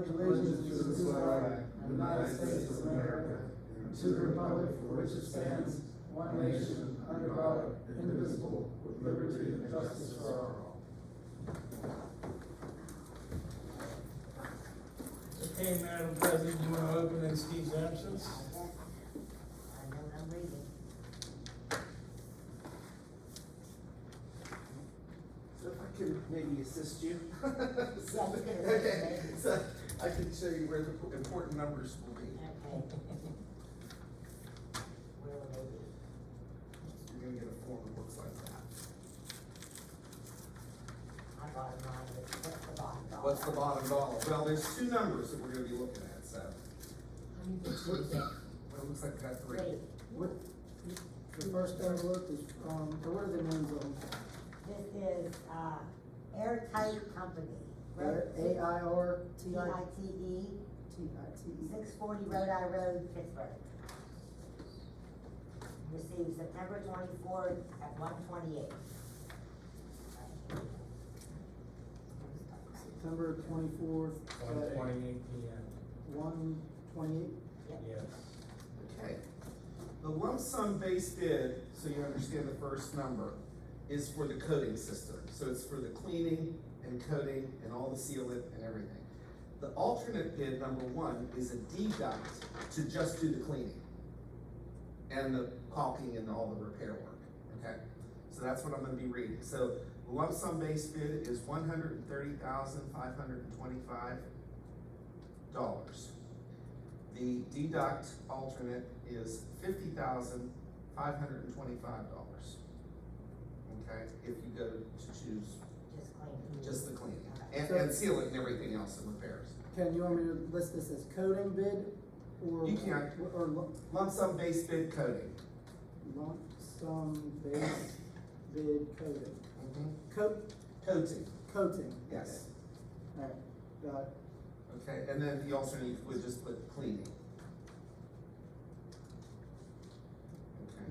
pledge allegiance to the flag of the United States of America, and to the republic for which it stands, one nation, under God, indivisible, with liberty and justice for all. Okay, Madam President, you want to open in Steve's absence? I know I'm reading. So if I could maybe assist you. Yeah, you can assist Okay, me. so I can show you where the important numbers will be. Okay. Where will they be? You're gonna get a form that looks like that. I got it wrong, but what's the bottom dollar? What's the bottom dollar? Well, there's two numbers that we're gonna be looking at, so. How many books is that? Well, it looks like we got three. Wait, What, the first envelope is, or what are the names of them? this is, Airtight Company. A-I-R-T-I-T-E, T-I-T-E, 640 Rhode Island Road, Pittsburgh. Received September 24th at 1:28. September 24th, 1:28 PM. 1:28. Yes. Okay. The lump sum base bid, so you understand the first number, is for the coating system. So it's for the cleaning and coating and all the sealant and everything. The alternate bid, number one, is a deduct to just do the cleaning and the caulking and all the repair work, okay? So that's what I'm gonna be reading. So the lump sum base bid is $130,525. The deduct alternate is $50,525. Okay, if you go to choose Just cleaning. just the cleaning Okay. and seal it and everything else and repairs. Ken, you want me to list this as coating bid, or? You can. Or Lump sum base bid coating. lump sum base bid coating? Coating, Coating. yes. Okay. Alright, got it. Okay, and then the alternate would just put cleaning. Okay,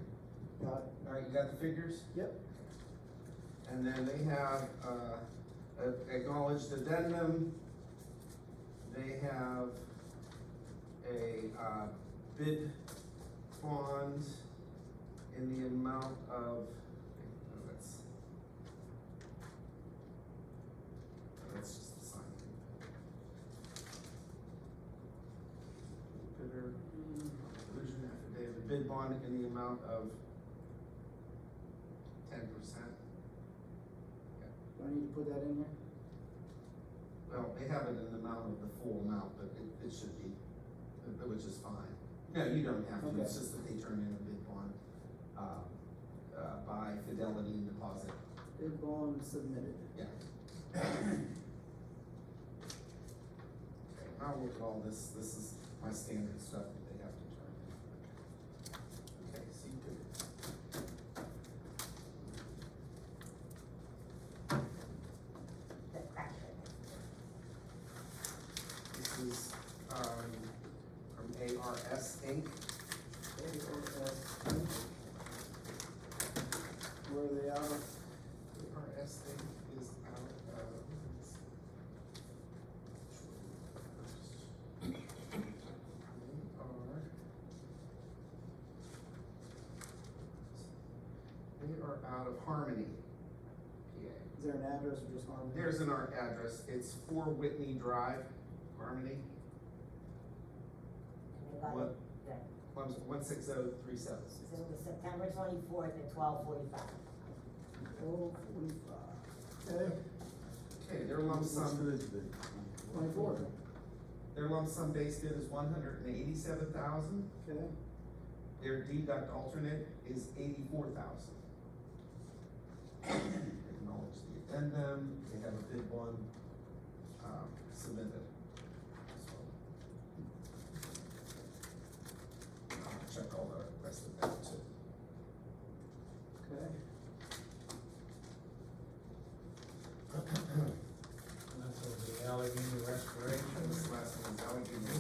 Got it. all right, you got the figures? Yep. And then they have, acknowledged addendum. They have a, bid bond in the amount of, that's just the sign. Bidder, collusion affidavit, bid bond in the amount of 10%. Do I need to put that in here? Well, they have it in the amount of the full amount, but it should be, which is fine. No, you don't have to, it's Okay. just that they turn in a bid bond, by fidelity and deposit. Bid bond submitted. Yeah. Okay, I'll look at all this is my standard stuff that they have to turn in. Okay, so you could. The pressure. This is, from ARS Inc. ARS. Where are they out of? ARS Inc. is out of. They are out of Harmony, PA. Is there an address or just Harmony? There's an art address, it's 4 Whitney Drive, Harmony, What? 16037. So it was September 24th at 12:45. 12:45. Okay, Okay, their lump sum, 24. their lump sum base bid is 187,000. Okay, Their deduct alternate is 84,000. Acknowledge the addendum, they have a bid bond, submitted. So, I'll check all the rest of that too. okay. That's over the Allegheny Restoration. This last one is Allegheny.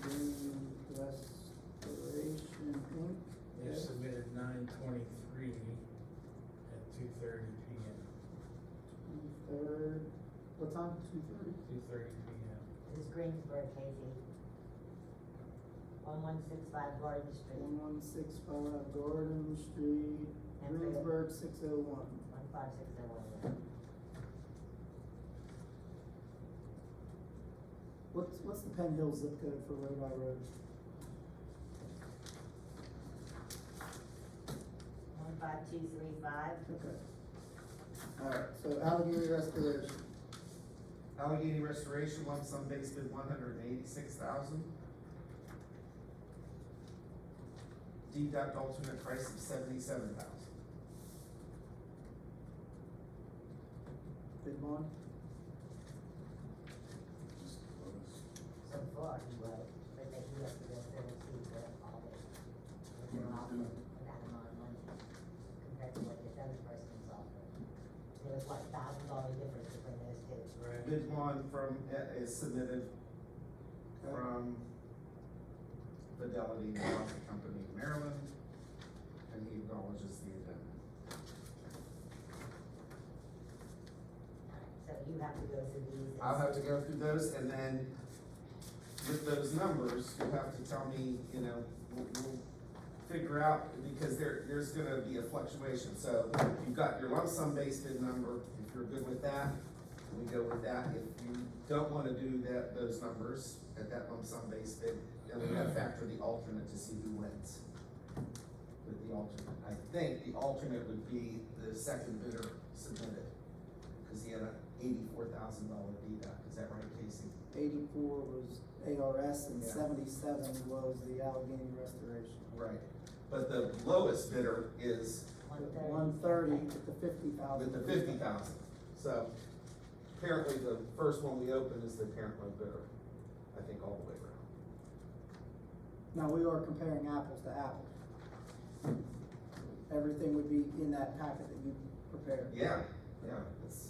Green Restoration Inc. They submitted 9/23 at 2:30 PM. 23rd, what time? 2:30? 2:30 PM. This is Greensburg, Casey. 1165 Garden Street, 1165 Garden Street, And for- Greensburg, 601. 15601. What's the Penn Hill zip code for Rhode Island Road? 15235. Okay. Alright, so Allegheny Restoration, Allegheny Restoration, lump sum base bid 186,000. Deduct alternate price of 77,000. bid bond, So far, he was, but they, he has to go through and see the audit. With their offer, with that amount of money, compared to what this other person's offering. There was like $1,000 difference between those two. Right. Bid bond is submitted from Fidelity Development Company of Maryland, and he acknowledges the addendum. So you have to go through these. I'll have to go through those, and then with those numbers, you'll have to tell me, we'll figure out, because there's gonna be a fluctuation. So you've got your lump sum base bid number, if you're good with that, we go with that. If you don't wanna do those numbers at that lump sum base bid, then we gotta factor the alternate to see who wins with the alternate. I think the alternate would be the second bidder submitted, cause he had a $84,000 deduct, is that right, Casey? 84 was ARS and Yeah. 77 was the Allegheny Restoration. Right, but the lowest bidder is 130 with the 50,000. with the 50,000. So apparently the first one we open is the parent low bidder, I think all the way around. Now, we are comparing apples to apples. Everything would be in that packet that you prepared. Yeah, it's,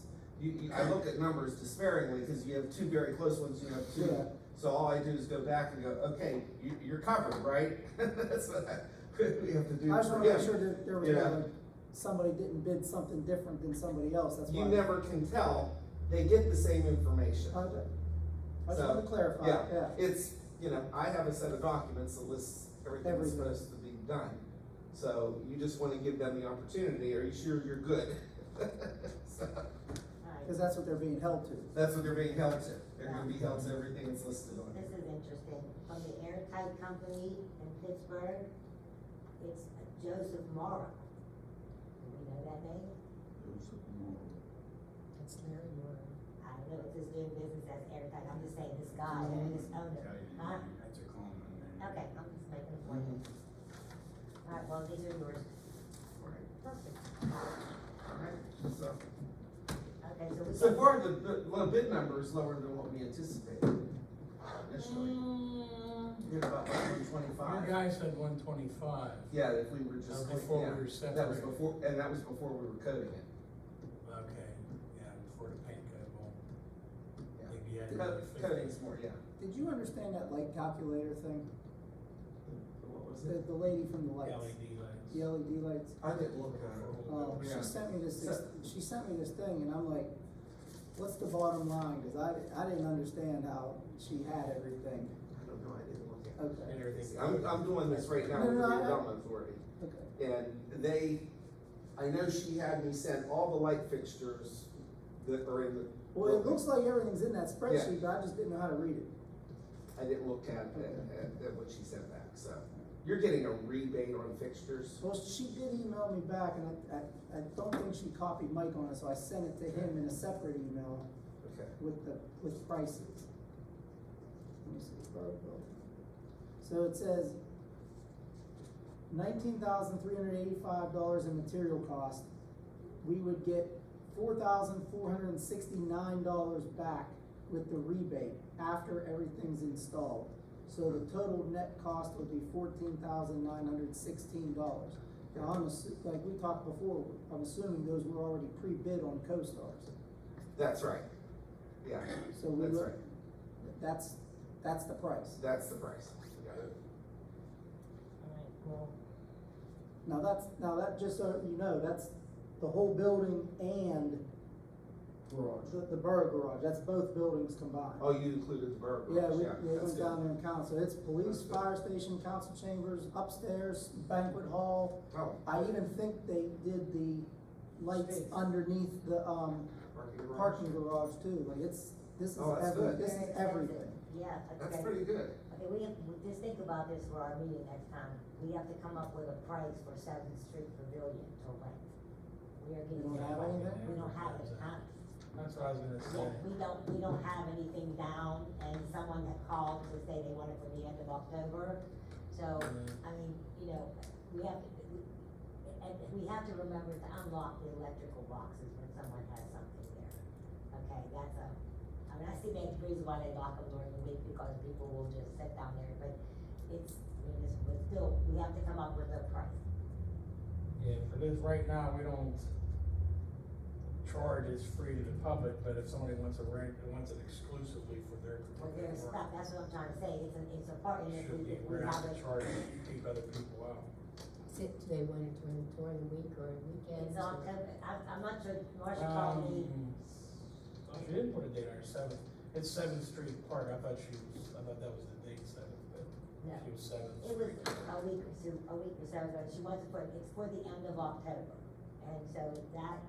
I look at numbers despairingly, because you have two very close ones, you have two. Yeah. So all I do is go back and go, okay, you're covered, right? That's what we have to do I just for wanna make him. sure that there was, Yeah. somebody didn't bid something different than somebody else, that's why. You never can tell, they get the same information. Okay. I just So, wanted to clarify, yeah. It's, I have a set of documents that lists everything that's Everything. supposed to be done. So you just wanna give them the opportunity, are you sure you're good? So, Cause that's what they're being held to. that's what they're being held to, they're gonna be held to everything that's listed on This it. is interesting. From the Airtight Company in Pittsburgh, it's Joseph Morrow. Do we know that name? It's Larry Moore. I don't know, it's just doing business as Airtight. I'm just saying this guy, this owner. Huh? That's a common name. Okay, I'm just making a point. Alright, well, these are yours. Alright, Perfect. alright, so, Okay, so we. so far, the low bid number is lower than what we anticipated initially. We had about Your 125. guy said 125. Yeah, if we were just. Before we yeah, were That was separated. before, and that was before we were coding it. Okay, yeah, before the paint coat, well, Yeah. maybe you had to. Coding's more, yeah. Did you understand that light calculator thing? What was The lady from the lights? LED lights. The LED lights? I didn't look at it. Yeah. She sent me this, So- she sent me this thing and I'm like, what's the bottom line? Cause I didn't understand how she had everything. I don't know, I didn't look at it. Okay, And everything. I'm doing this right now No, with the no, I- redevelopment authority, okay. and I know she had me send all the light fixtures that are in the. Well, it looks like everything's in that spreadsheet, but I just didn't know how to read it. I didn't look at what she sent back, so. You're getting a rebate on fixtures? Well, she did email me back and I don't think she copied Mike on it, so I sent it to him in a separate email Okay. with prices. Let me see, so it says $19,385 in material cost. We would get $4,469 back with the rebate after everything's installed. So the total net cost would be $14,916. Now, like we talked before, I'm assuming those were already pre-bid on CoStars. That's right. Yeah, So we that's look, right. that's the price. That's the price. Yeah. Alright, well, Now that, just so you know, that's the whole building and garage, the Borough garage, that's both buildings combined. Oh, you included the borough Yeah, garage, we that's went good. down there and counted, so it's police, That's good. fire station, council chambers, upstairs, banquet hall. Oh, I even think they did the lights Streets. underneath the, parking garage? parking garage too, like this is Oh, that's good. this is Very everything. expensive. Yeah. That's okay. pretty good. Okay, just think about this for our meeting next time. We have to come up with a price for Seventh Street Pavilion to rent. We are You getting. don't have anything? We don't have it, huh? That's what I was gonna Yeah, say. we don't have anything down, and someone had called to say they want it for the end of October. So, I mean, you know, we have to, and we have to remember to unlock the electrical boxes when someone has something there. Okay, that's I mean, I see the reason why they lock them during the week, because people will just sit down there, but but still, we have to come up with a price. Yeah, for this, right now, we don't charge, it's free to the public, but if somebody wants to rent, wants it exclusively for their For their particular stuff, work, that's what I'm trying to say, it's a part, and if should be, we we're not have gonna it. charge, keep other people out. Do they want it during the week or weekends? It's or- October, I'm not sure, Marcia told me, Oh, she didn't put a date on her, it's Seventh Street Park, I thought that was the date, seventh, but no, she was seventh. it was a week or so ago, she wants to put, it's for the end of October. And so that,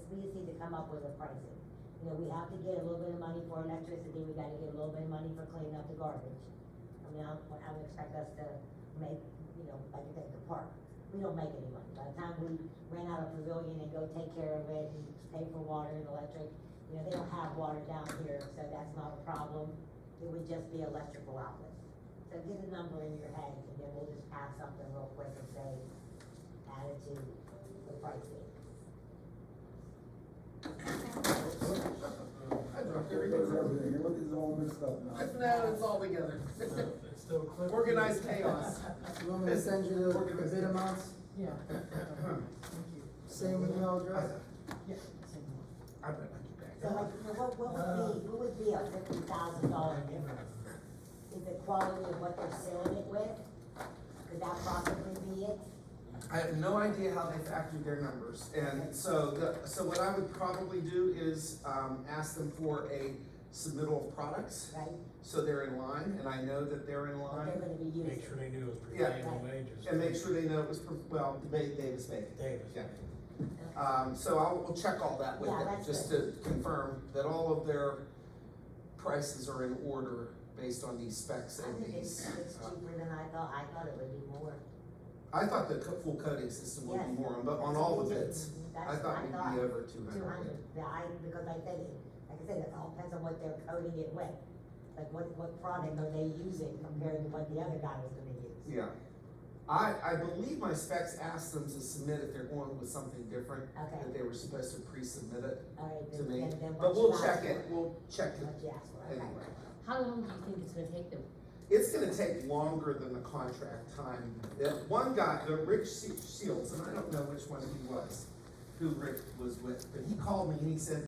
we just need to come up with a pricing. You know, we have to get a little bit of money for electricity, we gotta get a little bit of money for cleaning up the garbage. I mean, I would expect us to make, you know, like you said, the park, we don't make any money. By the time we rent out a pavilion and go take care of it and pay for water and electric, you know, they don't have water down here, so that's not a problem. It would just be electrical outlets. So get a number in your head, and then we'll just pass something real quick and say, add it to the pricing. I dropped There everything. goes everything, look, it's all messed up now. No, it's all together. It's still clip. Organized chaos. You want me to send you the Organized bid chaos. amounts? Yeah. Same email address? I bet I get So back. like, what would be a $50,000 difference? Is the quality of what they're sealing it with? Could that possibly be it? I have no idea how they factored their numbers, and so what I would probably do is, ask them for a submittal of products, Right? so they're in line, and I know that they're in What line. they're gonna be using. Make sure they knew it was Yeah. prevailing wages. And make sure they know it was, Davis Bacon. Davis. Yeah. So we'll check all that with Yeah, them, that's just to confirm that all of their prices are in order based on these specs I and think it's these. cheaper than I thought it would be more. I thought the full coating system would be Yes. more, but on That's all what the we did. bids, That's I what thought we'd be over 200. 200, yeah, because I said, like I said, it all depends on what they're coating it with. Like what product are they using compared to what the other guy was gonna use? Yeah. I believe my specs asked them to submit if they're going with something different, Okay. that they were supposed to pre-submit it All right, to then, me, then but what we'll you check asked it, for. we'll check it What you asked for, okay. anyway. How long do you think it's gonna take them? It's gonna take longer than the contract time. One guy, the Rick Shields, and I don't know which one he was, who Rick was with, but he called me and he said,